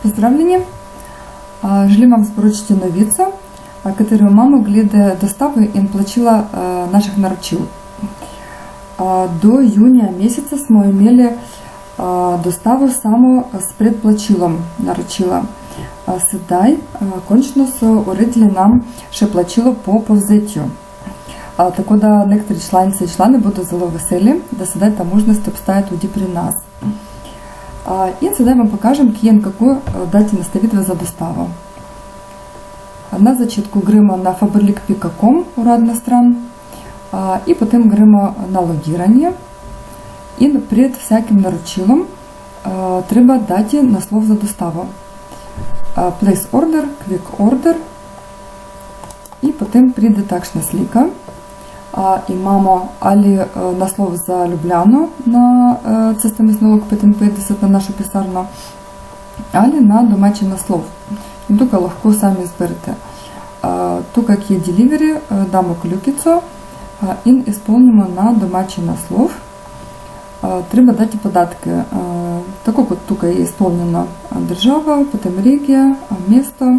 Поздравления! Želim vam sporočiti novico, katero imamo glede dostave in plačila naših naročil. Do junija meseca smo imeli dostavo samo s predplačilom naročila. Sedaj končno so uredili nam še plačilo po povzetju. Tako da nekateri članice in člani bodo zelo veseli, da sedaj ta možnost obstaja tudi pri nas. In sedaj vam pokažem, kje in kako dati nastavitve za dostavo. Na začetku gremo na faberlik.com, uradna stran, in potem gremo na logiranje. In pred vsakim naročilom treba dati naslov za dostavo. Place order, quick order, in potem pride takšna slika. Imamo ali naslov za Ljubljano na Cesta Mestni Log 55 na našo pisarno, ali na domači naslov. In tukaj lahko sami izberete. Tukaj, ki je delivery, damo kljukico in izpolnimo na domači naslov. Treba dati podatke, tako kot tukaj je izpolnjena država, potem regija, mesto,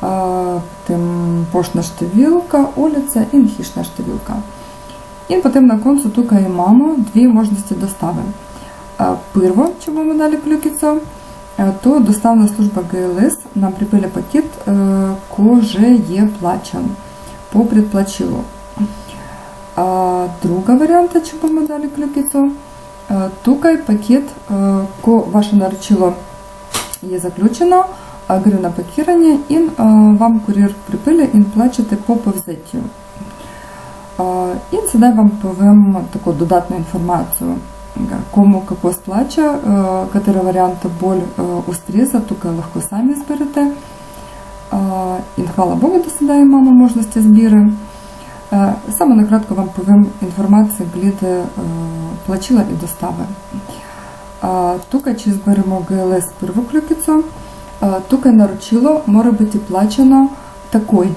potem poštna številka, ulica in hišna številka. In potem na koncu tukaj imamo dve možnosti dostave. Prvo, če bomo dali kljukico, to dostavna služba GLS nam pripelje paket, ko že je plačan po predplačilu. Druga varianta, če bomo dali kljukico, tukaj paket, ko vaše naročilo je zaključeno, gre na pakiranje in vam kurir pripelje in plačate po povzetju. In sedaj vam povem tako dodatno informacijo, komu kako splača, katera varianta bolj ustreza, tukaj lahko sami izberete. In hvala Bogu, da sedaj imamo možnost izbire. Samo na kratko vam povem informacije glede plačila in dostave. Tukaj, če izberemo GLS prvo kljukico, tukaj naročilo mora biti plačano takoj.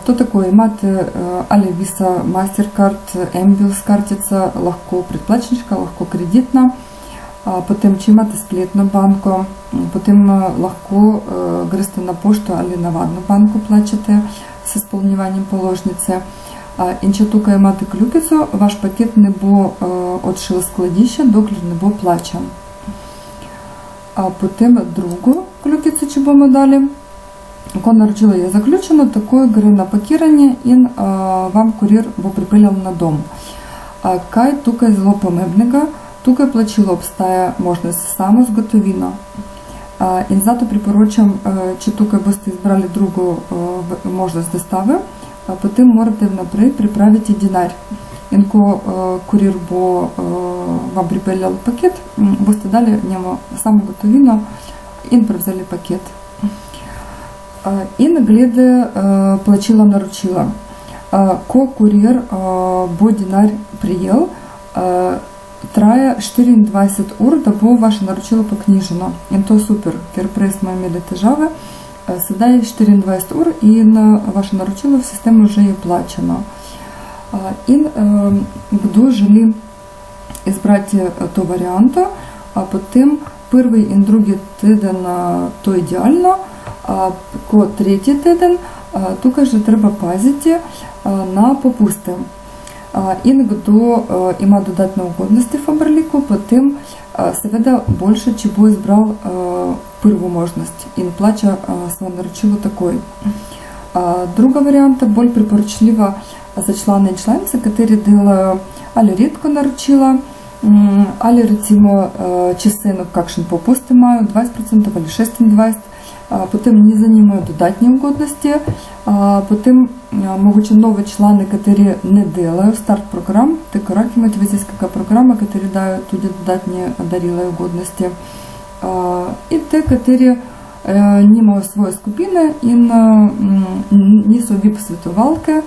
To tako imate ali Visa, Mastercard, Ambills kartica, lahko predplačniška, lahko kreditna. Potem, če imate spletno banko, potem lahko greste na pošto ali navadno banko plačate s izpolnjevanjem položnice. In če tukaj imate kljukico, vaš paket ne bo odšel iz skladišča, dokler ne bo plačan. Potem drugo kljukico, če bomo dali, ko naročilo je zaključeno, takoj gre na pakiranje in vam kurir bo pripeljal na dom. Kaj tukaj zelo pomembnega? Tukaj plačilo obstaja možnost samo z gotovino. In zato priporočam, če tukaj boste izbrali drugo možnost dostave, potem morate vnaprej pripraviti denar. In ko kurir bo vam pripeljal paket, boste dali njemu samo gotovino in prevzeli paket. In glede plačila naročila. Ko kurir bo denar prijel, traja 24 ur, da bo vaše naročilo poknjiženo. In to je super, ker prej smo imeli težave. Sedaj je 24 ur in vaše naročilo v sistemu že je plačeno. In kdo želi izbrati to varianto, potem prvi in drugi teden to je idealno, ko tretji teden tukaj že treba paziti na popuste. In kdo ima dodatne ugodnosti v Faberliku, potem seveda boljše, če bo izbral prvo možnost in plača svoje naročilo takoj. Druga varianta, bolj priporočljiva za člane in članice, kateri delajo ali redko naročila, ali recimo, če se kakšen popust imajo, 20% ali 26%, potem ne zanimajo dodatne ugodnosti, potem mogoče nove člane, kateri ne delajo start program, te koraki motivacijskega programa, kateri dajo tudi dodatne darila in ugodnosti. In te, kateri nimajo svoje skupine in niso VIP svetovalke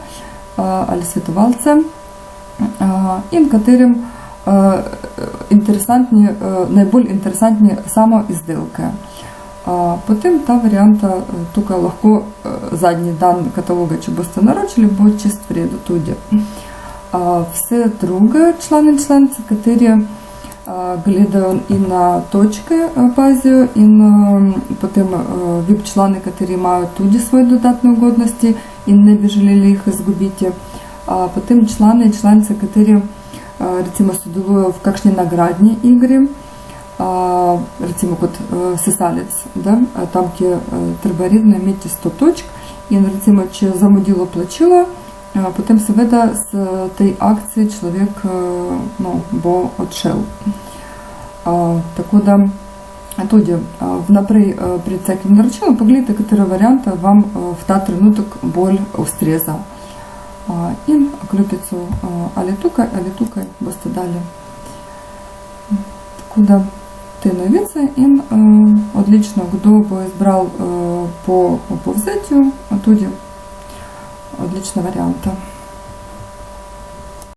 ali svetovalce in katerim najbolj interesantni samo izdelke. Potem ta varianta tukaj lahko zadnji dan kataloga, če boste naročili, bo čist v redu tudi. Vse druge člane in članice, kateri gledajo in na točke pazijo in potem VIP-člani, kateri imajo tudi svoje dodatne ugodnosti in ne bi želeli jih izgubiti. Potem člani in članice, kateri recimo sodelujo v kakšni nagradni igri, recimo kot sesalec, da? Tam, kjer treba redno imeti 100 točk in recimo, če zamudilo plačilo, potem seveda z tej akcije človek bo odšel. Tako da tudi vnaprej pred vsakim naročilom pogledajte, katera varianta vam v ta trenutek bolj ustreza. In kljukico ali tukaj boste dali. Tako da te novice in odlično, kdo bo izbral po povzetju, tudi odlična varianta.